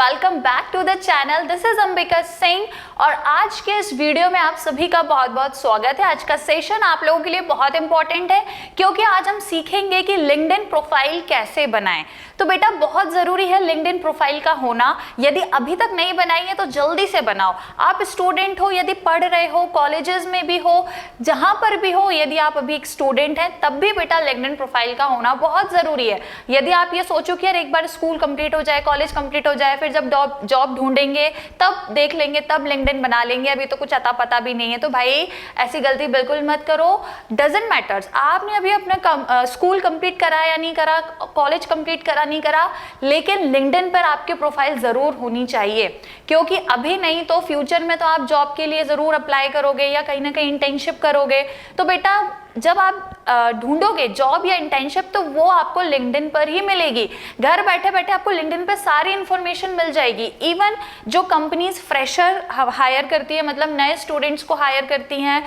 Welcome back to the channel. This is Ambika Singh और आज के इस वीडियो में आप सभी का बहुत बहुत स्वागत है। आज का सेशन आप लोगों के लिए बहुत इंपॉर्टेंट है क्योंकि आज हम सीखेंगे कि लिंक्डइन प्रोफाइल कैसे बनाएं। तो बेटा बहुत ज़रूरी है लिंक्डइन प्रोफाइल का होना। यदि अभी तक नहीं बनाई है तो जल्दी से बनाओ। आप स्टूडेंट हो, यदि पढ़ रहे हो, कॉलेजेस में भी हो, जहाँ पर भी हो, यदि आप अभी एक स्टूडेंट हैं तब भी बेटा लिंक्डइन प्रोफाइल का होना बहुत ज़रूरी है। यदि आप ये सोचो कि यार एक बार स्कूल कंप्लीट हो जाए, कॉलेज कंप्लीट हो जाए, फिर जब जॉब ढूंढेंगे तब देख लेंगे, तब लिंक्डइन बना लेंगे, अभी तो कुछ अता पता भी नहीं है, तो भाई ऐसी गलती बिल्कुल मत करो। डजंट मैटर्स आपने अभी अपना स्कूल कंप्लीट करा या नहीं करा, कॉलेज कंप्लीट करा नहीं करा, लेकिन लिंक्डइन पर आपके प्रोफाइल जरूर होनी चाहिए क्योंकि अभी नहीं तो फ्यूचर में तो आप जॉब के लिए जरूर अप्लाई करोगे या कहीं ना कहीं इंटर्नशिप करोगे। तो बेटा जब आप ढूंढोगे जॉब या इंटर्नशिप तो वो आपको लिंक्डइन पर ही मिलेगी। घर बैठे बैठे आपको लिंक्डइन पर सारी इंफॉर्मेशन मिल जाएगी। इवन जो कंपनीज फ्रेशर हायर करती है, मतलब नए स्टूडेंट्स को हायर करती हैं,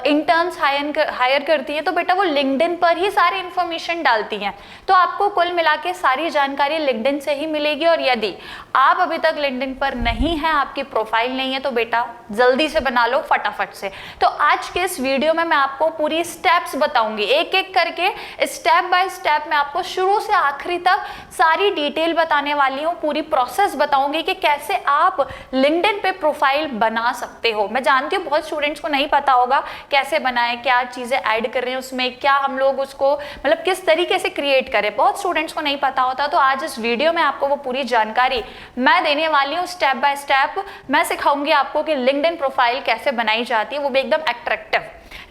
इंटर्न्स हायर करती हैं, तो बेटा वो लिंक्डइन पर ही सारी इंफॉर्मेशन डालती हैं। तो आपको कुल मिला के सारी जानकारी लिंक्डइन से ही मिलेगी। और यदि आप अभी तक लिंक्डइन पर नहीं है, आपकी प्रोफाइल नहीं है, तो बेटा जल्दी से बना लो फटाफट से। तो आज के इस वीडियो में मैं आपको पूरी स्टेप्स बताऊंगी, एक एक करके स्टेप बाय स्टेप मैं आपको शुरू से आखिरी तक सारी डिटेल बताने वाली हूँ, पूरी प्रोसेस बताऊंगी कि कैसे आप लिंक्डइन पे प्रोफाइल बना सकते हो। मैं जानती हूँ बहुत स्टूडेंट्स को नहीं पता होगा कैसे बनाएं, क्या चीजें ऐड कर रहे हैं उसमें, क्या हम लोग उसको मतलब किस तरीके से क्रिएट करें, बहुत स्टूडेंट्स को नहीं पता होता। तो आज इस वीडियो में आपको वो पूरी जानकारी मैं देने वाली हूँ, स्टेप बाय स्टेप मैं सिखाऊंगी आपको कि लिंक्डइन प्रोफाइल कैसे बनाई जाती है, वो भी एकदम अट्रैक्टिव,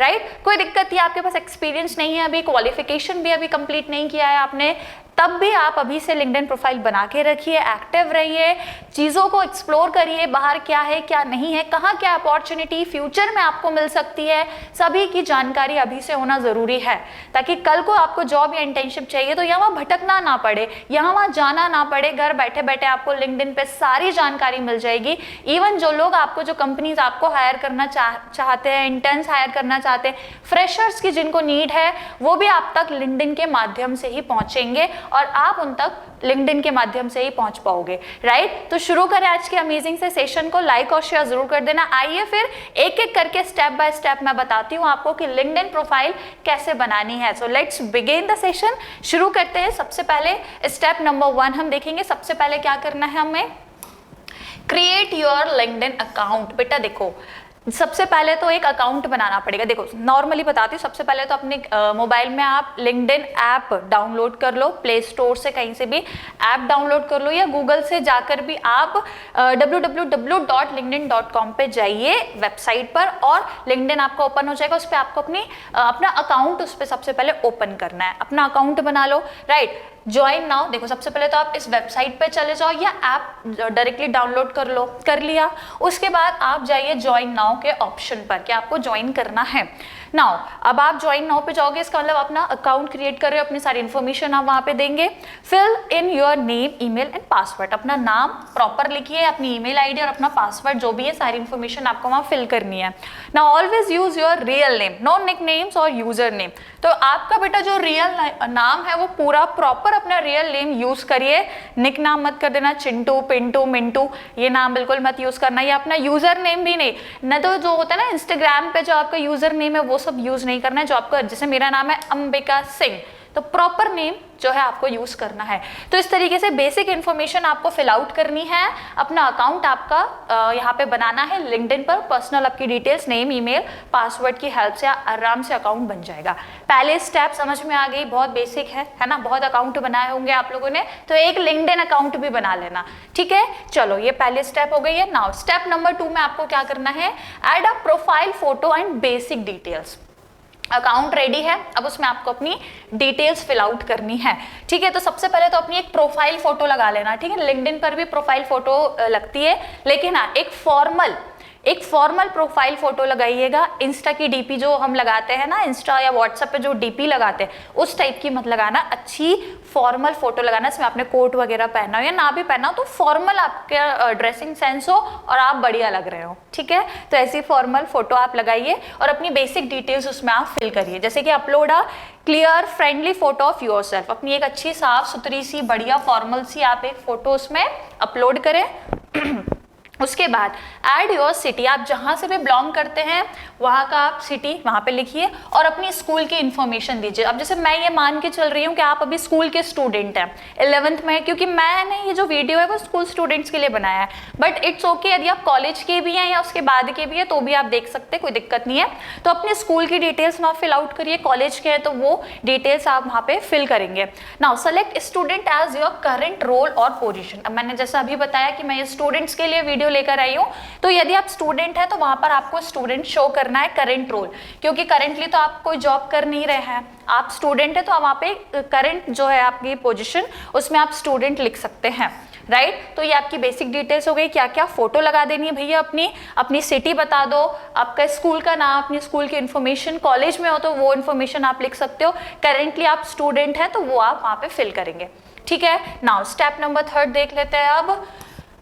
राइट। कोई दिक्कत नहीं, आपके पास एक्सपीरियंस नहीं है, अभी क्वालिफिकेशन भी अभी कंप्लीट नहीं किया है आपने, तब भी आप अभी से लिंक्डइन प्रोफाइल बना के रखिए, एक्टिव रहिए, चीज़ों को एक्सप्लोर करिए, बाहर क्या है क्या नहीं है, कहाँ क्या अपॉर्चुनिटी फ्यूचर में आपको मिल सकती है, सभी की जानकारी अभी से होना ज़रूरी है ताकि कल को आपको जॉब या इंटर्नशिप चाहिए तो यहाँ भटकना ना पड़े, यहाँ वहाँ जाना ना पड़े। घर बैठे बैठे आपको लिंक्डइन पे सारी जानकारी मिल जाएगी। इवन जो लोग आपको, जो कंपनीज आपको हायर करना चाहते हैं, इंटर्न्स हायर करना चाहते हैं, फ्रेशर्स की जिनको नीड है, वो भी आप तक लिंक्डइन के माध्यम से ही पहुँचेंगे और आप उन तक लिंक्डइन के माध्यम से ही पहुंच पाओगे, राइट। तो शुरू करें आज के अमेजिंग से सेशन को, लाइक और शेयर जरूर कर देना। आइए फिर एक एक करके स्टेप बाय स्टेप मैं बताती हूं आपको कि लिंक्डइन प्रोफाइल कैसे बनानी है। So let's begin the session, शुरू करते हैं। सबसे पहले स्टेप नंबर 1 हम देखेंगे। सबसे पहले क्या करना है हमें, क्रिएट योर लिंक्डइन अकाउंट। बेटा देखो सबसे पहले तो एक अकाउंट बनाना पड़ेगा। देखो नॉर्मली बताती हूँ, सबसे पहले तो अपने मोबाइल में आप लिंक्डइन ऐप डाउनलोड कर लो, प्ले स्टोर से कहीं से भी ऐप डाउनलोड कर लो या गूगल से जाकर भी आप www.linkedin.com पे जाइए वेबसाइट पर और लिंक्डइन आपका ओपन हो जाएगा। उस पर आपको अपना अकाउंट उस पर सबसे पहले ओपन करना है, अपना अकाउंट बना लो, राइट। ज्वाइन नाउ, देखो सबसे पहले तो आप इस वेबसाइट पे चले जाओ या ऐप डायरेक्टली डाउनलोड कर लो, कर लिया। उसके बाद आप जाइए ज्वाइन नाउ के ऑप्शन पर कि आपको ज्वाइन करना है। नाउ अब आप ज्वाइन नाउ पे जाओगे, इसका मतलब अपना अकाउंट क्रिएट कर रहे हो, अपनी सारी इन्फॉर्मेशन आप वहाँ पे देंगे। Fill in your name, email and password, अपना नाम प्रॉपर लिखिए, अपनी ईमेल आईडी और अपना पासवर्ड जो भी है सारी इन्फॉर्मेशन आपको वहाँ फिल करनी है। Now always use your real name, no nick names और यूजर नेम। तो आपका बेटा जो रियल नाम है वो पूरा प्रॉपर अपना रियल नेम यूज करिए, निक नाम मत कर देना, चिंटू, पिंटू, मिंटू, ये नाम बिल्कुल मत यूज करना। ये अपना यूजर नेम भी नहीं, न तो जो होता है ना इंस्टाग्राम पे जो आपका यूजर नेम है वो सब यूज नहीं करना है। जो आपका, जैसे मेरा नाम है अंबिका सिंह, तो प्रॉपर नेम जो है आपको यूज करना है। तो इस तरीके से बेसिक इन्फॉर्मेशन आपको फिल आउट करनी है, अपना अकाउंट आपका यहाँ पे बनाना है लिंक्डइन पर, पर्सनल आपकी डिटेल्स, नेम, ईमेल, पासवर्ड की हेल्प से आराम से अकाउंट बन जाएगा। पहले स्टेप समझ में आ गई, बहुत बेसिक है ना, बहुत अकाउंट बनाए होंगे आप लोगों ने, तो एक लिंक्डइन अकाउंट भी बना लेना, ठीक है। चलो ये पहले स्टेप हो गई है। नाउ स्टेप नंबर 2 में आपको क्या करना है, add a profile photo and basic details. Account ready है, अब उसमें आपको अपनी डिटेल्स फिल आउट करनी है, ठीक है। तो सबसे पहले तो अपनी एक प्रोफाइल फोटो लगा लेना, ठीक है। लिंक्डइन पर भी प्रोफाइल फोटो लगती है, लेकिन हाँ एक फॉर्मल एक फॉर्मल प्रोफाइल फोटो लगाइएगा। इंस्टा की डीपी जो हम लगाते हैं ना, इंस्टा या व्हाट्सएप पे जो डीपी लगाते हैं उस टाइप की मत लगाना, अच्छी फॉर्मल फोटो लगाना, इसमें आपने कोट वगैरह पहना हो या ना भी पहना हो तो फॉर्मल आपका ड्रेसिंग सेंस हो और आप बढ़िया लग रहे हो, ठीक है। तो ऐसी फॉर्मल फोटो आप लगाइए और अपनी बेसिक डिटेल्स उसमें आप फिल करिए, जैसे कि upload a clear friendly photo of yourself, अपनी एक अच्छी साफ सुथरी सी बढ़िया फॉर्मल सी आप एक फोटो उसमें अपलोड करें। उसके बाद ऐड योर सिटी, आप जहाँ से भी बिलोंग करते हैं वहाँ का आप सिटी वहाँ पे लिखिए और अपनी स्कूल की इन्फॉर्मेशन दीजिए। अब जैसे मैं ये मान के चल रही हूँ कि आप अभी स्कूल के स्टूडेंट हैं, 11th में, क्योंकि मैंने ये जो वीडियो है वो स्कूल स्टूडेंट्स के लिए बनाया है, बट इट्स ओके यदि आप कॉलेज के भी हैं या उसके बाद के भी हैं तो भी आप देख सकते हैं, कोई दिक्कत नहीं है। तो अपने स्कूल की डिटेल्स वहाँ फिल आउट करिए, कॉलेज के हैं तो वो डिटेल्स आप वहाँ पे फिल करेंगे। Now select student as your current role और पोजिशन। अब मैंने जैसा अभी बताया कि मैं ये स्टूडेंट्स के लिए वीडियो लेकर आई हूँ, तो यदि आप स्टूडेंट हैं तो वहां पर आपको स्टूडेंट शो करना है करंट रोल, क्योंकि करंटली तो आप कोई जॉब कर नहीं रहे हैं, आप स्टूडेंट है तो वहां पे करंट जो है आपकी पोजीशन उसमें आप स्टूडेंट लिख सकते हैं, राइट। तो ये आपकी बेसिक डिटेल्स हो गई। क्या क्या फोटो लगा देनी है भैया, अपनी सिटी बता दो, आपका स्कूल का नाम, अपनी स्कूल की इन्फॉर्मेशन, कॉलेज में हो तो वो इन्फॉर्मेशन आप लिख सकते हो, करेंटली आप स्टूडेंट हैं तो वो आप वहां पे फिल करेंगे, ठीक है। नाउ स्टेप नंबर 3 देख लेते हैं अब,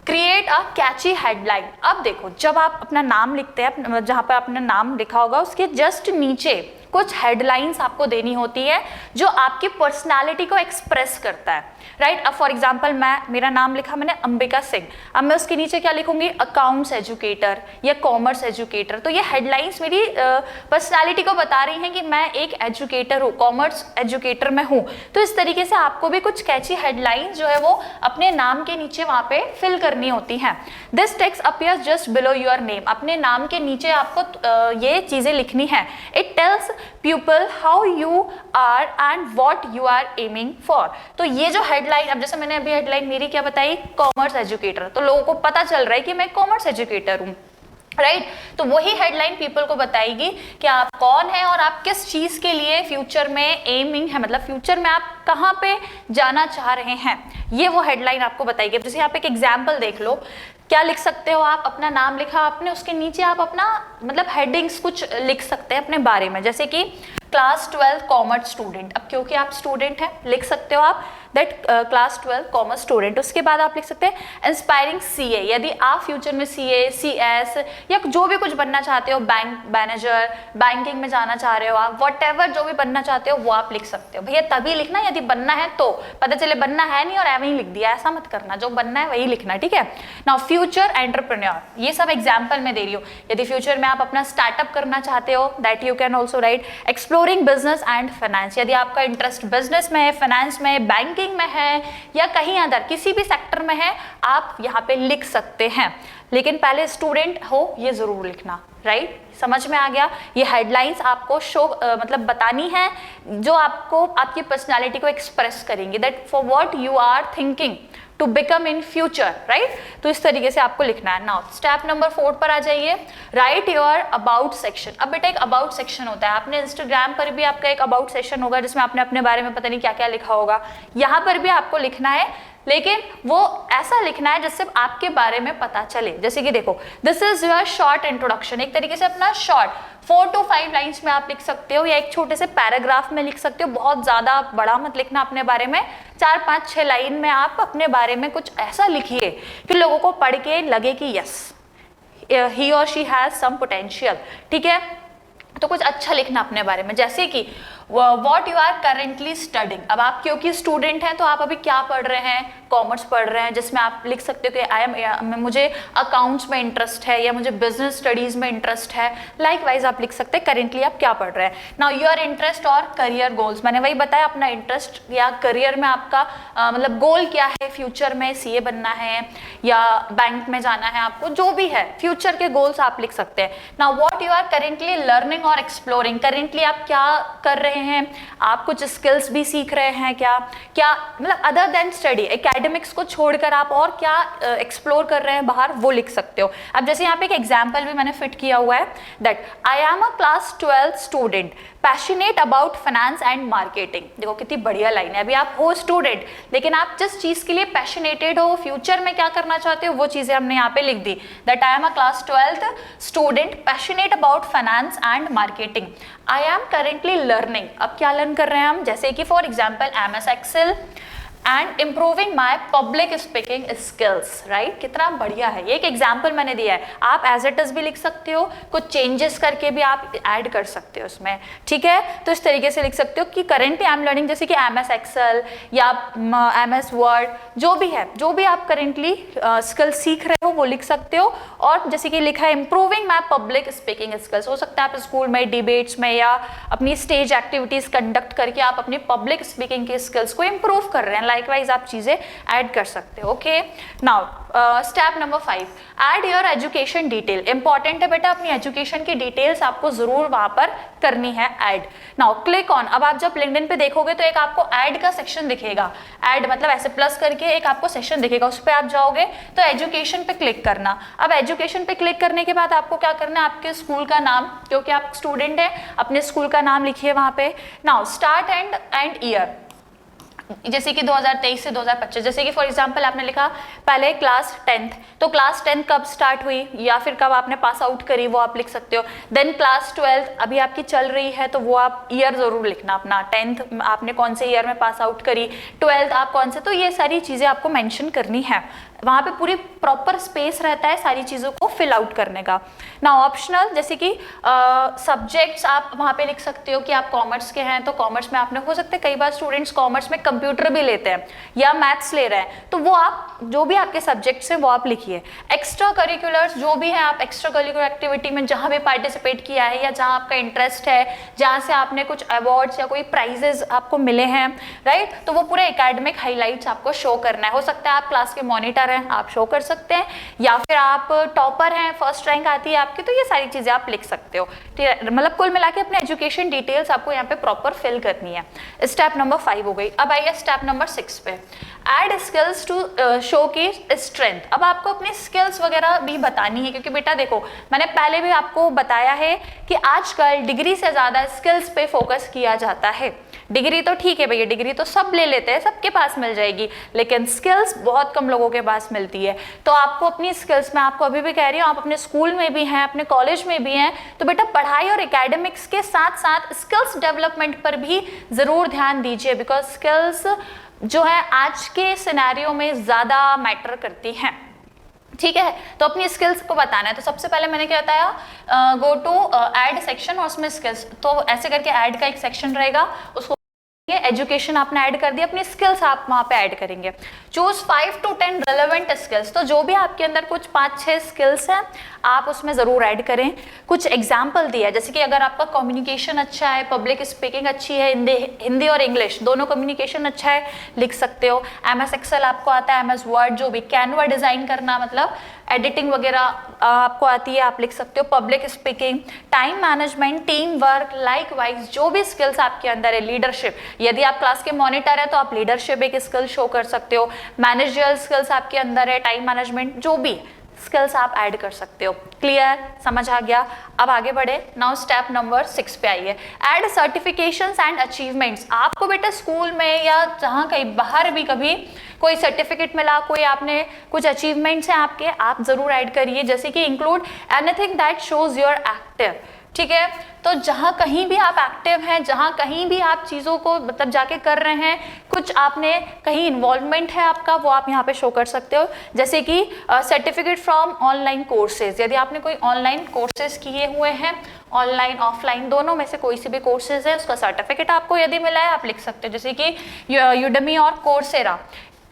क्रिएट अ कैची हेडलाइन। अब देखो, जब आप अपना नाम लिखते हैं, जहाँ पर अपना नाम लिखा होगा उसके जस्ट नीचे कुछ हेडलाइंस आपको देनी होती है जो आपकी पर्सनालिटी को एक्सप्रेस करता है, राइट। अब फॉर एग्जांपल मेरा नाम लिखा मैंने अंबिका सिंह, अब मैं उसके नीचे क्या लिखूंगी, अकाउंट्स एजुकेटर या कॉमर्स एजुकेटर। तो ये हेडलाइंस मेरी पर्सनालिटी को बता रही हैं कि मैं एक एजुकेटर हूँ, कॉमर्स एजुकेटर में हूँ। तो इस तरीके से आपको भी कुछ कैची हेडलाइंस जो है वो अपने नाम के नीचे वहाँ पे फिल करनी होती हैं। This text appears just below your name, अपने नाम के नीचे आपको ये चीजें लिखनी है। It tells people how you are and what you are aiming for. तो ये जो हेडलाइन, अब जैसे मैंने अभी हेडलाइन मेरी क्या बताई, कॉमर्स एजुकेटर, तो लोगों को पता चल रहा है कि मैं कॉमर्स एजुकेटर हूँ, राइट। तो वही हेडलाइन पीपल को बताएगी कि आप कौन है और आप किस चीज के लिए फ्यूचर में एमिंग है, मतलब फ्यूचर में आप कहाँ पे जाना चाह रहे हैं, ये वो हेडलाइन आपको बताएगी। जैसे यहाँ पे एक एग्जाम्पल देख लो, क्या लिख सकते हो आप, अपना नाम लिखा आपने, उसके नीचे आप अपना मतलब हेडिंग्स कुछ लिख सकते हैं अपने बारे में, जैसे कि क्लास 12 कॉमर्स स्टूडेंट। अब क्योंकि आप स्टूडेंट हैं लिख सकते हो आप दैट क्लास 12 कॉमर्स स्टूडेंट। उसके बाद आप लिख सकते हैं इंस्पायरिंग सीए, यदि आप फ्यूचर में सीए, सीएस या जो भी कुछ बनना चाहते हो, बैंक मैनेजर, बैंकिंग में जाना चाह रहे हो आप, व्हाटएवर जो भी बनना चाहते हो वो आप लिख सकते हो। भैया तभी लिखना यदि बनना है, तो पता चले बनना है नहीं और ऐਵੇਂ ही लिख दिया, ऐसा मत करना, जो बनना है वही लिखना, ठीक है। नाउ फ्यूचर एंटरप्रेन्योर, ये सब एग्जाम्पल में दे रही हूँ। यदि फ्यूचर में आप अपना स्टार्टअप करना चाहते हो that you can also right exploring business and finance, यदि आपका इंटरेस्ट बिजनेस में है, फाइनेंस में, बैंकिंग में है या कहीं अदर किसी भी सेक्टर में है, आप यहाँ पे लिख सकते हैं। लेकिन पहले स्टूडेंट हो ये जरूर लिखना, राइट। समझ में आ गया। ये हेडलाइंस आपको शो मतलब बतानी है जो आपको आपकी पर्सनालिटी को एक्सप्रेस करेंगे, that for what you are thinking to become in future, right. तो इस तरीके से आपको लिखना है। नाउ स्टेप नंबर 4 पर आ जाइए, राइट योर अबाउट सेक्शन। अब बेटा एक अबाउट सेक्शन होता है, आपने इंस्टाग्राम पर भी आपका एक अबाउट सेक्शन होगा जिसमें आपने अपने बारे में पता नहीं क्या क्या लिखा होगा, यहाँ पर भी आपको लिखना है, लेकिन वो ऐसा लिखना है जिससे आपके बारे में पता चले। जैसे कि देखो, this is your short introduction, एक तरीके से अपना शॉर्ट 4 to 5 लाइन्स में आप लिख सकते हो या एक छोटे से पैराग्राफ में लिख सकते हो, बहुत ज्यादा बड़ा मत लिखना अपने बारे में, 4, 5, 6 लाइन में आप अपने बारे में कुछ ऐसा लिखिए कि लोगों को पढ़ के लगे कि यस ही और शी हैज सम पोटेंशियल, ठीक है। तो कुछ अच्छा लिखना अपने बारे में, जैसे कि what you are currently studying. अब आप क्योंकि स्टूडेंट हैं तो आप अभी क्या पढ़ रहे हैं, कॉमर्स पढ़ रहे हैं, जिसमें आप लिख सकते हो कि मुझे अकाउंट्स में इंटरेस्ट है या मुझे बिजनेस स्टडीज में इंटरेस्ट है। लाइकवाइज आप लिख सकते हैं करेंटली आप क्या पढ़ रहे हैं। नाउ योर इंटरेस्ट और करियर गोल्स, मैंने वही बताया अपना इंटरेस्ट या करियर में आपका मतलब गोल क्या है, फ्यूचर में सीए बनना है या बैंक में जाना है, आपको जो भी है फ्यूचर के गोल्स आप लिख सकते हैं। Now what you are currently learning और एक्सप्लोरिंग, करेंटली आप क्या कर रहे रहे हैं, आप कुछ स्किल्स भी सीख रहे हैं क्या, क्या मतलब अदर देन स्टडी, एकेडमिक्स को छोड़कर आप और क्या एक्सप्लोर कर रहे हैं बाहर, वो लिख सकते हो। अब जैसे यहाँ पे एक एग्जाम्पल भी मैंने फिट किया हुआ है, that I am a class 12 student passionate about finance and marketing. देखो कितनी बढ़िया लाइन है। अभी आप हो स्टूडेंट, लेकिन आप जिस चीज के लिए पैशनेटेड हो, फ्यूचर में क्या करना चाहते हो, वो चीजें हमने यहाँ पे लिख दी, that I am a class 12th student passionate about finance and marketing. I am currently learning, अब क्या लर्न कर रहे हैं हम, जैसे कि for example MS Excel and improving my public speaking skills, right. कितना बढ़िया है, ये एक एग्जाम्पल मैंने दिया है, आप एज इट इज भी लिख सकते हो, कुछ चेंजेस करके भी आप ऐड कर सकते हो उसमें, ठीक है। तो इस तरीके से लिख सकते हो कि करेंटली आई एम लर्निंग, जैसे कि MS Excel या MS Word, जो भी है, जो भी आप करेंटली स्किल सीख रहे हो वो लिख सकते हो। और जैसे कि लिखा है improving my public speaking skills, हो सकता है आप स्कूल में डिबेट्स में या अपनी स्टेज एक्टिविटीज कंडक्ट करके आप अपनी पब्लिक स्पीकिंग के स्किल्स को इम्प्रूव कर रहे हैं, लाइकवाइज आप चीजें ऐड कर सकते हो। Okay, now step number 5, add your education detail. Important है बेटा, अपनी एजुकेशन की डिटेल्स आपको जरूर वहां पर करनी है ऐड। नाउ क्लिक ऑन, अब आप जब लिंक्डइन पे देखोगे तो एक आपको ऐड का सेक्शन दिखेगा, ऐड मतलब ऐसे प्लस करके एक आपको सेक्शन दिखेगा, उस पर आप जाओगे तो एजुकेशन पे क्लिक करना। अब एजुकेशन पे क्लिक करने के बाद आपको क्या करना है, आपके स्कूल का नाम, क्योंकि आप स्टूडेंट है, अपने स्कूल का नाम लिखिए वहां पे। नाउ स्टार्ट एंड ईयर, जैसे कि 2023 से 2025, जैसे कि फॉर एग्जांपल आपने लिखा पहले क्लास 10th, तो क्लास 10 कब स्टार्ट हुई या फिर कब आपने पास आउट करी वो आप लिख सकते हो। देन क्लास 12 अभी आपकी चल रही है, तो वो आप ईयर जरूर लिखना अपना, 10th आपने कौन से ईयर में पास आउट करी, 12th आप कौन से, तो ये सारी चीजें आपको मेंशन करनी है। वहाँ पे पूरी प्रॉपर स्पेस रहता है सारी चीज़ों को फिल आउट करने का। ना ऑप्शनल, जैसे कि सब्जेक्ट्स आप वहाँ पे लिख सकते हो कि आप कॉमर्स के हैं तो कॉमर्स में आपने, हो सकता है कई बार स्टूडेंट्स कॉमर्स में कंप्यूटर भी लेते हैं या मैथ्स ले रहे हैं, तो वो आप जो भी आपके सब्जेक्ट्स हैं वो आप लिखिए। एक्स्ट्रा करिकुलर्स जो भी है, आप एक्स्ट्रा करिकुलर एक्टिविटी में जहाँ भी पार्टिसिपेट किया है या जहाँ आपका इंटरेस्ट है, जहाँ से आपने कुछ अवार्ड्स या कोई प्राइजेस आपको मिले हैं, राइट, तो वो पूरे एकेडमिक हाईलाइट्स आपको शो करना है। हो सकता है आप क्लास के मॉनिटर हैं, आप शो कर सकते हैं, या फिर आप टॉपर हैं, फर्स्ट रैंक आती है आपकी, तो ये सारी चीजें आप लिख सकते हो, ठीक है। मतलब कुल मिला के अपने एजुकेशन डिटेल्स आपको यहाँ पे प्रॉपर फिल करनी है। स्टेप नंबर 5 हो गई। अब आइए स्टेप नंबर 6 पे, ऐड स्किल्स टू शो की स्ट्रेंथ। अब आपको अपनी स्किल्स वगैरह भी बतानी है, क्योंकि बेटा देखो मैंने पहले भी आपको बताया है कि आजकल डिग्री से ज्यादा स्किल्स पे फोकस किया जाता है। डिग्री तो ठीक है भैया, डिग्री तो सब ले लेते हैं, सबके पास मिल जाएगी, लेकिन स्किल्स बहुत कम लोगों के पास मिलती है। तो आपको अपनी स्किल्स में, आपको अभी भी कह रही हूँ, आप अपने स्कूल में भी हैं, अपने कॉलेज में भी हैं, तो बेटा पढ़ाई और एकेडमिक्स के साथ साथ स्किल्स डेवलपमेंट पर भी जरूर ध्यान दीजिए, बिकॉज स्किल्स जो है आज के सिनेरियो में ज्यादा मैटर करती हैं, ठीक है। तो अपनी स्किल्स को बताना है, तो सबसे पहले मैंने क्या बताया, गो टू ऐड सेक्शन और उसमें स्किल्स, तो ऐसे करके ऐड का एक सेक्शन रहेगा, उसको एजुकेशन आपने ऐड कर दिया, अपनी स्किल्स आप वहां पे ऐड करेंगे। चूज 5 to 10 रेलेवेंट स्किल्स, तो जो भी आपके अंदर कुछ 5-6 स्किल्स हैं आप उसमें जरूर ऐड करें। कुछ एग्जाम्पल दिया है, जैसे कि अगर आपका कम्युनिकेशन अच्छा है, पब्लिक स्पीकिंग अच्छी है, हिंदी और इंग्लिश दोनों कम्युनिकेशन अच्छा है, लिख सकते हो। MS Excel आपको आता है, MS Word, जो भी कैनवा डिजाइन करना मतलब एडिटिंग वगैरह आपको आती है, आप लिख सकते हो। Public speaking, time management, team work, likewise जो भी स्किल्स आपके अंदर है, लीडरशिप, यदि आप क्लास के मॉनिटर है तो आप लीडरशिप एक स्किल शो कर सकते हो। मैनेजरियल स्किल्स आपके अंदर है, टाइम मैनेजमेंट, जो भी स्किल्स आप ऐड कर सकते हो। क्लियर, समझ आ गया। अब आगे बढ़े। नाउ स्टेप नंबर 6 पे आइए, ऐड सर्टिफिकेशंस एंड अचीवमेंट्स। आपको बेटा स्कूल में या जहाँ कहीं बाहर भी कभी कोई सर्टिफिकेट मिला, कोई आपने कुछ अचीवमेंट्स हैं आपके, आप जरूर ऐड करिए, जैसे कि include anything that shows your active, ठीक है। तो जहाँ कहीं भी आप एक्टिव हैं, जहाँ कहीं भी आप चीज़ों को मतलब जाके कर रहे हैं, कुछ आपने कहीं इन्वॉल्वमेंट है आपका, वो आप यहाँ पे शो कर सकते हो। जैसे कि सर्टिफिकेट फ्रॉम ऑनलाइन कोर्सेज, यदि आपने कोई ऑनलाइन कोर्सेज किए हुए हैं, ऑनलाइन ऑफलाइन दोनों में से कोई से भी कोर्सेज है, उसका सर्टिफिकेट आपको यदि मिला है आप लिख सकते हो, जैसे कि यूडेमी और कोर्सेरा।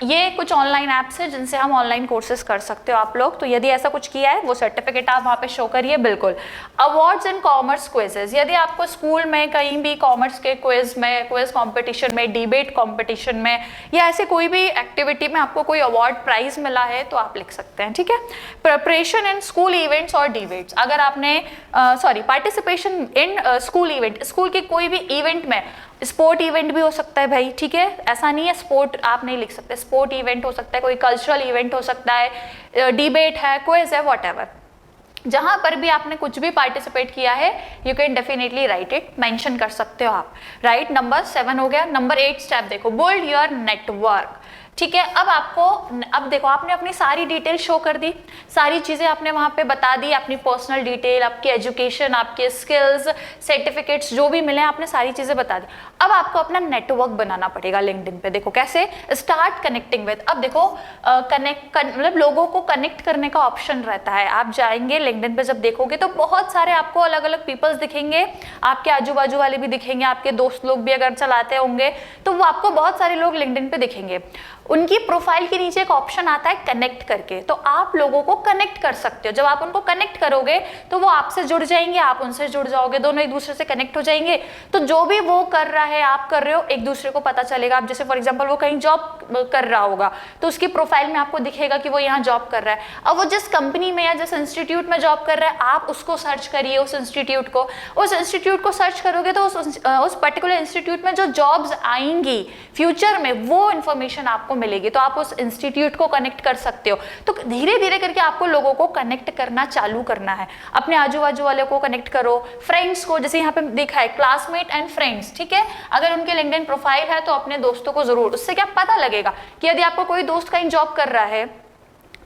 ये कुछ ऑनलाइन ऐप्स है जिनसे हम ऑनलाइन कोर्सेज कर सकते हो आप लोग। तो यदि ऐसा कुछ किया है वो सर्टिफिकेट आप वहाँ पे शो करिए। बिल्कुल। अवार्ड्स इन कॉमर्स क्विजेज, यदि आपको स्कूल में कहीं भी कॉमर्स के क्विज में, क्विज कंपटीशन में, डिबेट कंपटीशन में या ऐसे कोई भी एक्टिविटी में आपको कोई अवार्ड प्राइज मिला है तो आप लिख सकते हैं। ठीक है। प्रिपरेशन इन स्कूल इवेंट्स और डिबेट्स, अगर आपने participation in school event, school के कोई भी इवेंट में, स्पोर्ट इवेंट भी हो सकता है भाई। ठीक है, ऐसा नहीं है स्पोर्ट आप नहीं लिख सकते, स्पोर्ट इवेंट हो सकता है, कोई कल्चरल इवेंट हो सकता है, डिबेट है, क्विज है, व्हाटएवर, जहां पर भी आपने कुछ भी पार्टिसिपेट किया है you can definitely right it, mention कर सकते हो आप। राइट, नंबर 7 हो गया। नंबर 8 स्टेप देखो, बिल्ड योर नेटवर्क। ठीक है, अब देखो आपने अपनी सारी डिटेल शो कर दी, सारी चीजें आपने वहां पे बता दी, अपनी पर्सनल डिटेल, आपकी एजुकेशन, आपके स्किल्स, सर्टिफिकेट्स जो भी मिले आपने सारी चीजें बता दी। अब आपको अपना नेटवर्क बनाना पड़ेगा लिंक्डइन पे। देखो कैसे, स्टार्ट कनेक्टिंग विद। अब देखो मतलब लोगों को कनेक्ट करने का ऑप्शन रहता है। आप जाएंगे लिंक्डइन पे, जब देखोगे तो बहुत सारे आपको अलग अलग पीपल्स दिखेंगे, आपके आजू बाजू वाले भी दिखेंगे, आपके दोस्त लोग भी अगर चलाते होंगे तो वो आपको बहुत सारे लोग लिंक्डइन पे दिखेंगे। उनकी प्रोफाइल के नीचे एक ऑप्शन आता है कनेक्ट करके, तो आप लोगों को कनेक्ट कर सकते हो। जब आप उनको कनेक्ट करोगे तो वो आपसे जुड़ जाएंगे, आप उनसे जुड़ जाओगे, दोनों एक दूसरे से कनेक्ट हो जाएंगे। तो जो भी वो कर रहा है आप कर रहे हो, एक दूसरे को पता चलेगा। आप जैसे फॉर एग्जांपल वो कहीं जॉब कर रहा होगा तो उसकी प्रोफाइल में आपको दिखेगा कि वो यहाँ जॉब कर रहा है। अब वो जिस कंपनी में या जिस इंस्टीट्यूट में जॉब कर रहा है आप उसको सर्च करिए, उस इंस्टीट्यूट को सर्च करोगे तो उस पर्टिकुलर इंस्टीट्यूट में जो जॉब्स आएंगी फ्यूचर में वो इन्फॉर्मेशन आपको मिलेगी, तो आप उस इंस्टीट्यूट को कनेक्ट कर सकते हो। तो धीरे धीरे करके आपको लोगों को कनेक्ट करना चालू करना है। अपने आजू बाजू वाले को कनेक्ट करो, फ्रेंड्स को, जैसे यहाँ पे देखा है क्लासमेट एंड फ्रेंड्स। ठीक है, अगर उनके लिंक्डइन प्रोफाइल है तो अपने दोस्तों को जरूर, उससे क्या पता लगेगा कि यदि आपको कोई दोस्त कहीं जॉब कर रहा है,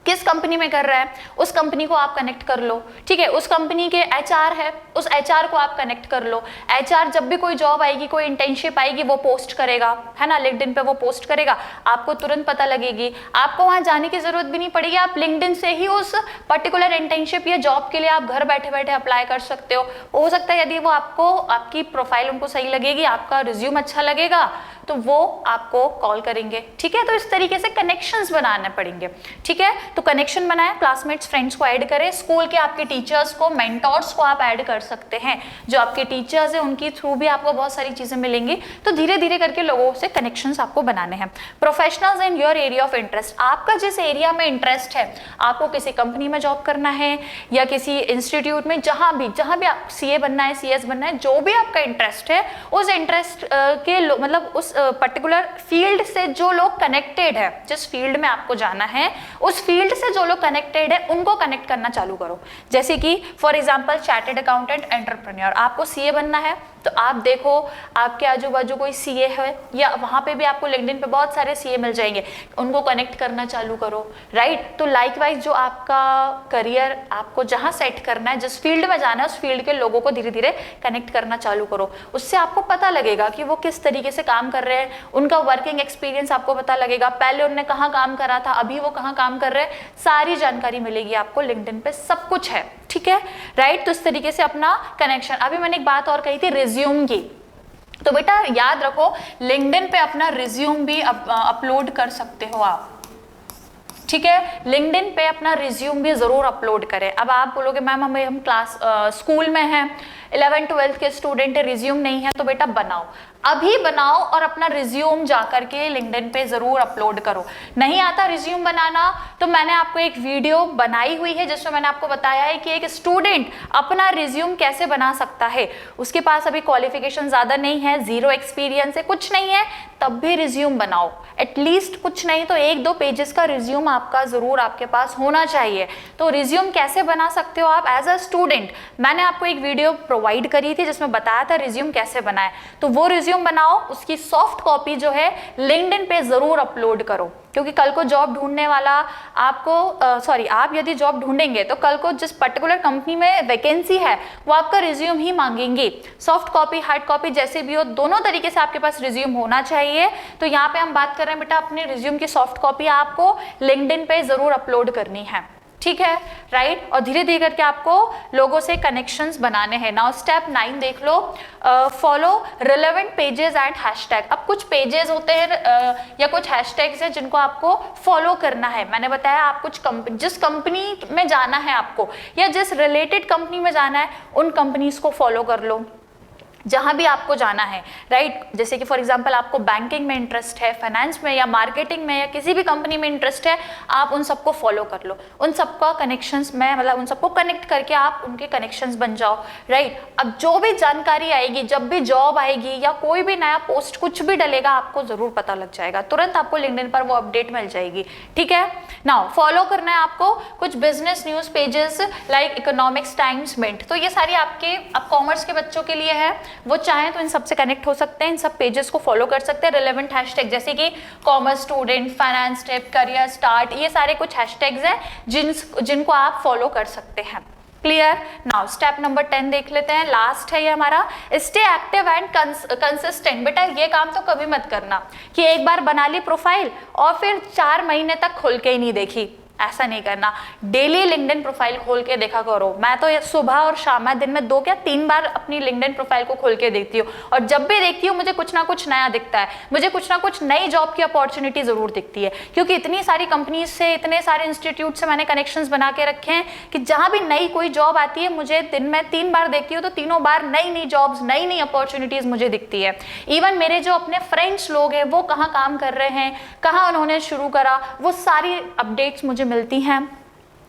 किस कंपनी में कर रहा है, उस कंपनी को आप कनेक्ट कर लो। ठीक है, उस कंपनी के एचआर है, उस एचआर को आप कनेक्ट कर लो। एचआर जब भी कोई जॉब आएगी, कोई इंटर्नशिप आएगी वो पोस्ट करेगा, है ना, लिंक्डइन पे वो पोस्ट करेगा, आपको तुरंत पता लगेगी। आपको वहां जाने की जरूरत भी नहीं पड़ेगी, आप लिंक्डइन से ही उस पर्टिकुलर इंटर्नशिप या जॉब के लिए आप घर बैठे बैठे अप्लाई कर सकते हो सकता है यदि वो आपको, आपकी प्रोफाइल उनको सही लगेगी, आपका रिज्यूम अच्छा लगेगा तो वो आपको कॉल करेंगे। ठीक है, तो इस तरीके से कनेक्शंस बनाने पड़ेंगे। ठीक है, तो कनेक्शन बनाएं, क्लासमेट्स, फ्रेंड्स को ऐड करें, स्कूल के आपके टीचर्स को, मेंटोर्स को आप ऐड कर सकते हैं। जो आपके टीचर्स हैं उनकी थ्रू भी आपको बहुत सारी चीजें मिलेंगी। तो धीरे धीरे करके लोगों से कनेक्शंस आपको बनाने हैं। Professionals in your area of interest, आपका जिस एरिया में इंटरेस्ट है, आपको किसी कंपनी में जॉब करना है या किसी इंस्टीट्यूट में, जहां भी आप सीए बनना है, सीएस बनना है, जो भी आपका इंटरेस्ट है, उस इंटरेस्ट के मतलब उस पर्टिकुलर फील्ड से जो लोग कनेक्टेड है, जिस फील्ड में आपको जाना है उस फील्ड से जो लोग कनेक्टेड है उनको कनेक्ट करना चालू करो। जैसे कि for example chartered accountant, entrepreneur, आपको सीए बनना है तो आप देखो आपके आजू बाजू कोई सीए है या वहां पे भी आपको लिंक्डइन पे बहुत सारे सीए मिल जाएंगे, उनको कनेक्ट करना चालू करो। राइट, तो लाइकवाइज जो आपका करियर आपको जहां सेट करना है, जिस फील्ड में जाना है, उस फील्ड के लोगों को धीरे धीरे कनेक्ट करना चालू करो। उससे आपको पता लगेगा कि वो किस तरीके से काम कर रहे हैं, उनका वर्किंग एक्सपीरियंस आपको पता लगेगा, पहले उन्होंने कहाँ काम करा था, अभी वो कहाँ काम कर रहे हैं, सारी जानकारी मिलेगी आपको लिंक्डइन पे, सब कुछ है। ठीक है, राइट, तो इस तरीके से अपना कनेक्शन। अभी मैंने एक बात और कही थी रिज्यूम की, तो बेटा याद रखो लिंक्डइन पे अपना रिज्यूम भी अपलोड कर सकते हो आप। ठीक है, लिंक्डइन पे अपना रिज्यूम भी जरूर अपलोड करें। अब आप बोलोगे मैम हम स्कूल में हैं, 11th 12th के स्टूडेंट है, रिज्यूम नहीं है, तो बेटा बनाओ, अभी बनाओ और अपना रिज्यूम जाकर के लिंक्डइन पे जरूर अपलोड करो। नहीं आता रिज्यूम बनाना तो मैंने आपको एक वीडियो बनाई हुई है जिसमें मैंने आपको बताया है कि एक स्टूडेंट अपना रिज्यूम कैसे बना सकता है। उसके पास अभी क्वालिफिकेशन ज्यादा नहीं है, 0 एक्सपीरियंस है, कुछ नहीं है, तब भी रिज्यूम बनाओ। एटलीस्ट कुछ नहीं तो 1-2 पेजेस का रिज्यूम आपका जरूर आपके पास होना चाहिए। तो रिज्यूम कैसे बना सकते हो आप एज अ स्टूडेंट, मैंने आपको एक वीडियो प्रोवाइड करी थी जिसमें बताया था रिज्यूम कैसे बनाए। तो वो रिज्यूम बनाओ, उसकी सॉफ्ट कॉपी जो है लिंक्डइन पे जरूर अपलोड करो, क्योंकि कल को जॉब ढूंढने वाला आपको आप यदि जॉब ढूंढेंगे तो कल को जिस पर्टिकुलर कंपनी में वैकेंसी है वो आपका रिज्यूम ही मांगेंगे। सॉफ्ट कॉपी, हार्ड कॉपी जैसे भी हो, दोनों तरीके से आपके पास रिज्यूम होना चाहिए। तो यहाँ पे हम बात कर रहे हैं बेटा अपने रिज्यूम की सॉफ्ट कॉपी आपको लिंक्डइन पे जरूर अपलोड करनी है। ठीक है, राइट। और धीरे धीरे करके आपको लोगों से कनेक्शंस बनाने हैं। नाउ स्टेप 9 देख लो, follow relevant pages and hashtag. अब कुछ पेजेस होते हैं या कुछ हैशटैग्स हैं जिनको आपको फॉलो करना है। मैंने बताया आप कुछ जिस कंपनी में जाना है आपको या जिस रिलेटेड कंपनी में जाना है उन कंपनीज को फॉलो कर लो जहां भी आपको जाना है, राइट। जैसे कि फॉर एग्जांपल आपको बैंकिंग में इंटरेस्ट है, फाइनेंस में या मार्केटिंग में या किसी भी कंपनी में इंटरेस्ट है, आप उन सबको फॉलो कर लो, उन सबका कनेक्शंस में मतलब उन सबको कनेक्ट करके आप उनके कनेक्शंस बन जाओ, राइट। अब जो भी जानकारी आएगी, जब भी जॉब आएगी या कोई भी नया पोस्ट कुछ भी डलेगा, आपको जरूर पता लग जाएगा, तुरंत आपको लिंक्डइन पर वो अपडेट मिल जाएगी, ठीक है। नाउ फॉलो करना है आपको कुछ business news pages like economics times mint. तो ये सारी आपके अब कॉमर्स के बच्चों के लिए है, वो चाहें तो इन सब से कनेक्ट हो सकते हैं, इन सब पेजेस को फॉलो कर सकते हैं। रिलेवेंट हैशटैग जैसे कि commerce student, finance tip, career start, ये सारे कुछ हैशटैग्स हैं जिनको आप फॉलो कर सकते हैं। क्लियर। नाउ स्टेप नंबर 10 देख लेते हैं, लास्ट है ये हमारा, स्टे एक्टिव एंड कंसिस्टेंट। बेटा ये काम तो कभी मत करना कि एक बार बना ली प्रोफाइल और फिर 4 महीने तक खोल के ही नहीं देखी, ऐसा नहीं करना। डेली लिंक्डइन प्रोफाइल खोल के देखा करो। मैं तो सुबह और शाम में दिन में 2 या 3 बार अपनी लिंक्डइन प्रोफाइल को खोल के देखती हूँ, और जब भी देखती हूँ मुझे कुछ ना कुछ नया दिखता है, मुझे कुछ ना कुछ नई जॉब की अपॉर्चुनिटी जरूर दिखती है, क्योंकि इतनी सारी कंपनीज से, इतने सारे इंस्टीट्यूट से मैंने कनेक्शंस बना के रखे हैं कि जहाँ भी नई कोई जॉब आती है, मुझे दिन में 3 बार देखती हूँ तो तीनों बार नई नई जॉब्स, नई नई अपॉर्चुनिटीज मुझे दिखती है। इवन मेरे जो अपने फ्रेंड्स लोग हैं वो कहाँ काम कर रहे हैं, कहाँ उन्होंने शुरू करा, वो सारी अपडेट्स मुझे मिलती हैं।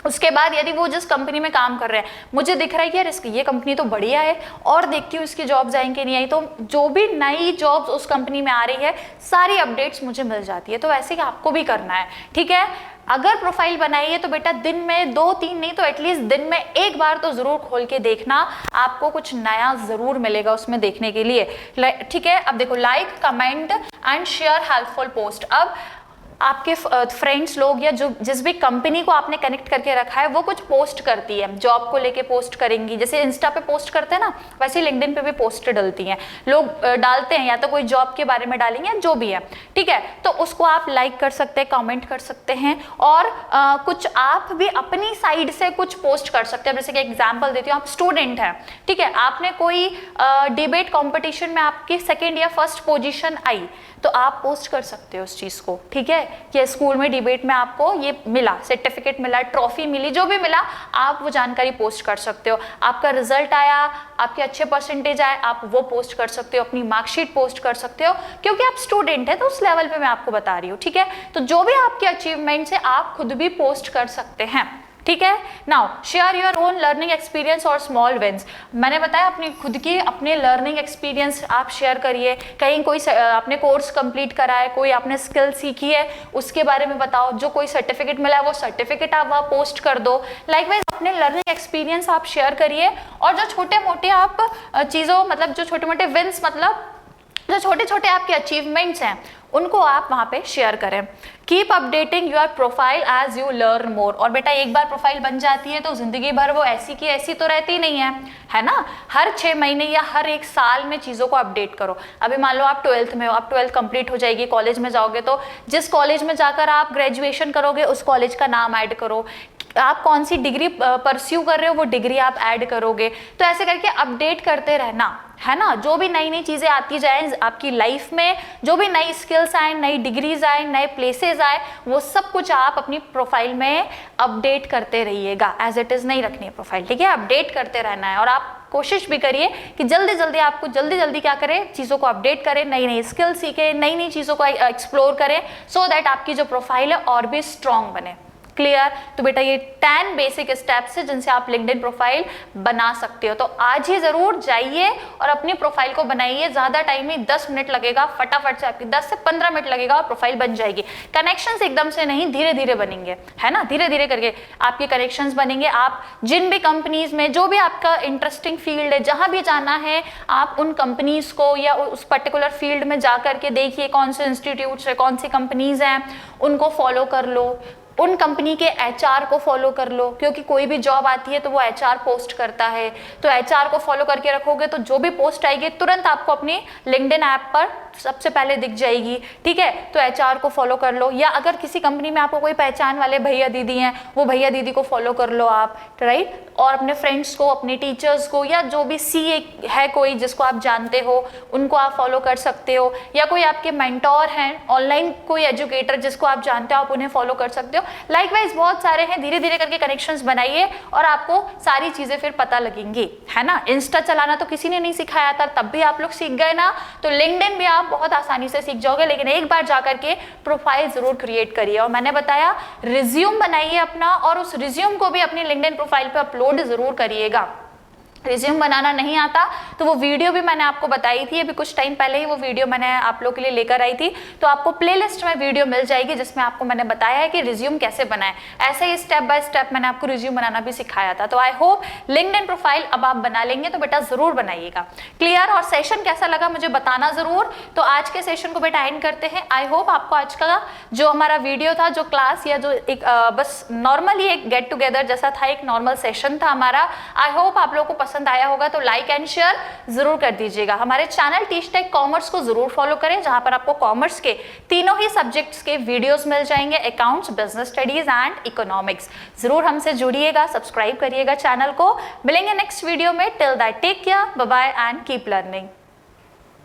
उसके बाद यदि वो जिस कंपनी में काम कर रहे हैं मुझे दिख रहा है कि यार ये कंपनी तो बढ़िया है, और देखती हूँ इसकी जॉब्स आएंगी नहीं आई, तो जो भी नई जॉब्स उस कंपनी में आ रही है सारी अपडेट्स मुझे मिल जाती है। तो वैसे ही आपको भी करना है, ठीक है। अगर प्रोफाइल बनाई है तो बेटा दिन में 2-3 नहीं तो एटलीस्ट दिन में 1 बार तो जरूर खोल के देखना, आपको कुछ नया जरूर मिलेगा उसमें देखने के लिए, ठीक है। अब देखो, like, comment and share helpful post. अब आपके फ्रेंड्स लोग या जो जिस भी कंपनी को आपने कनेक्ट करके रखा है वो कुछ पोस्ट करती है, जॉब को लेके पोस्ट करेंगी, जैसे इंस्टा पे पोस्ट करते हैं ना, वैसे लिंक्डइन पे भी पोस्ट डलती हैं, लोग डालते हैं, या तो कोई जॉब के बारे में डालेंगे जो भी है, ठीक है। तो उसको आप लाइक कर सकते हैं, कमेंट कर सकते हैं, और कुछ आप भी अपनी साइड से कुछ पोस्ट कर सकते हैं। जैसे कि एग्जाम्पल देती हूँ, आप स्टूडेंट हैं, ठीक है, आपने कोई डिबेट कॉम्पिटिशन में आपकी 2nd या 1st पोजिशन आई, तो आप पोस्ट कर सकते हो उस चीज़ को, ठीक है, कि स्कूल में डिबेट में आपको ये मिला, सर्टिफिकेट मिला, ट्रॉफी मिली, जो भी मिला आप वो जानकारी पोस्ट कर सकते हो। आपका रिजल्ट आया, आपके अच्छे परसेंटेज आए, आप वो पोस्ट कर सकते हो, अपनी मार्कशीट पोस्ट कर सकते हो, क्योंकि आप स्टूडेंट है तो उस लेवल पे मैं आपको बता रही हूँ, ठीक है। तो जो भी आपके अचीवमेंट्स है आप खुद भी पोस्ट कर सकते हैं, ठीक है। Now share your own learning experience और स्मॉल विंस। मैंने बताया अपनी खुद की अपने लर्निंग एक्सपीरियंस आप शेयर करिए, कहीं कोई आपने कोर्स कंप्लीट करा है, कोई आपने स्किल सीखी है उसके बारे में बताओ, जो कोई सर्टिफिकेट मिला है वो सर्टिफिकेट आप वहाँ पोस्ट कर दो। लाइकवाइज अपने लर्निंग एक्सपीरियंस आप शेयर करिए, और जो छोटे मोटे आप चीज़ों मतलब जो छोटे मोटे विंस मतलब जो छोटे छोटे आपके अचीवमेंट्स हैं उनको आप वहाँ पे शेयर करें। Keep updating your profile as you learn more. और बेटा एक बार प्रोफाइल बन जाती है तो जिंदगी भर वो ऐसी की ऐसी तो रहती ही नहीं है ना। हर 6 महीने या हर 1 साल में चीज़ों को अपडेट करो। अभी मान लो आप 12th में हो, आप 12th कंप्लीट हो जाएगी, कॉलेज में जाओगे तो जिस कॉलेज में जाकर आप ग्रेजुएशन करोगे उस कॉलेज का नाम ऐड करो, आप कौन सी डिग्री परस्यू कर रहे हो वो डिग्री आप ऐड करोगे। तो ऐसे करके अपडेट करते रहना, है ना। जो भी नई नई चीज़ें आती जाए आपकी लाइफ में, जो भी नई स्किल्स आए, नई डिग्रीज आए, नए प्लेसेस आए, वो सब कुछ आप अपनी प्रोफाइल में अपडेट करते रहिएगा। एज इट इज़ नहीं रखनी है प्रोफाइल, ठीक है, अपडेट करते रहना है। और आप कोशिश भी करिए कि जल्दी जल्दी क्या करें, चीज़ों को अपडेट करें, नई नई स्किल सीखें, नई नई चीज़ों को एक्सप्लोर करें, सो दैट आपकी जो प्रोफाइल है और भी स्ट्रॉन्ग बने। क्लियर। तो बेटा ये 10 बेसिक स्टेप्स है जिनसे आप लिंक्डइन प्रोफाइल बना सकते हो। तो आज ही जरूर जाइए और अपनी प्रोफाइल को बनाइए। ज्यादा टाइम नहीं, 10 मिनट लगेगा, फटाफट से आपकी 10 से 15 मिनट लगेगा और प्रोफाइल बन जाएगी। कनेक्शंस एकदम से नहीं, धीरे धीरे बनेंगे, है ना, धीरे धीरे करके आपके कनेक्शंस बनेंगे। आप जिन भी कंपनीज में, जो भी आपका इंटरेस्टिंग फील्ड है, जहां भी जाना है, आप उन कंपनीज को या उस पर्टिकुलर फील्ड में जा करके देखिए कौन से इंस्टीट्यूट्स है, कौन सी कंपनीज हैं, उनको फॉलो कर लो। उन कंपनी के एचआर को फॉलो कर लो, क्योंकि कोई भी जॉब आती है तो वो एचआर पोस्ट करता है, तो एचआर को फॉलो करके रखोगे तो जो भी पोस्ट आएगी तुरंत आपको अपनी लिंक्डइन ऐप पर सबसे पहले दिख जाएगी, ठीक है। तो HR को फॉलो कर लो, या अगर किसी कंपनी में आपको कोई पहचान वाले भैया दीदी हैं, वो भैया दीदी को फॉलो कर लो आप, राइट। और अपने फ्रेंड्स को, अपने टीचर्स को, या जो भी CA है कोई जिसको आप जानते हो उनको आप फॉलो कर सकते हो, या कोई आपके मेंटोर हैं ऑनलाइन, कोई एजुकेटर जिसको आप जानते हो आप उन्हें फॉलो कर सकते हो। लाइकवाइज बहुत सारे हैं, धीरे धीरे करके कनेक्शंस बनाइए और आपको सारी चीजें फिर पता लगेंगी, है ना। इंस्टा चलाना तो किसी ने नहीं सिखाया था, तब भी आप लोग सीख गए ना, तो लिंक्डइन भी आप बहुत आसानी से सीख जाओगे। लेकिन एक बार जाकर के प्रोफाइल जरूर क्रिएट करिए, और मैंने बताया रिज्यूम बनाइए अपना, और उस रिज्यूम को भी अपनी लिंक्डइन प्रोफाइल पे अपलोड जरूर करिएगा। रिज्यूम बनाना नहीं आता तो वो वीडियो भी मैंने आपको बताई थी, अभी कुछ टाइम पहले ही वो वीडियो मैंने आप लोग के लिए लेकर आई थी, तो आपको प्लेलिस्ट में वीडियो मिल जाएगी जिसमें आपको मैंने बताया है कि रिज्यूम कैसे बनाएं। ऐसे ही स्टेप बाय स्टेप मैंने आपको रिज्यूम बनाना भी सिखाया था। तो आई होप लिंक्डइन प्रोफाइल अब आप बना लेंगे, तो बेटा जरूर बनाइएगा। क्लियर? और सेशन कैसा लगा मुझे बताना जरूर। तो आज के सेशन को बेटा एंड करते हैं। आई होप आपको आज का जो हमारा वीडियो था, जो क्लास या जो एक बस नॉर्मली एक गेट टुगेदर जैसा था, एक नॉर्मल सेशन था हमारा, आई होप आप लोगों को पसंद आया होगा। तो लाइक एंड शेयर जरूर कर दीजिएगा। हमारे चैनल टीच टेक कॉमर्स को जरूर फॉलो करें, जहां पर आपको कॉमर्स के तीनों ही सब्जेक्ट्स के वीडियोस मिल जाएंगे, accounts, business studies and economics. जरूर हमसे जुड़िएगा, सब्सक्राइब करिएगा चैनल को। मिलेंगे नेक्स्ट वीडियो में। Till that take care, bye bye and keep learning.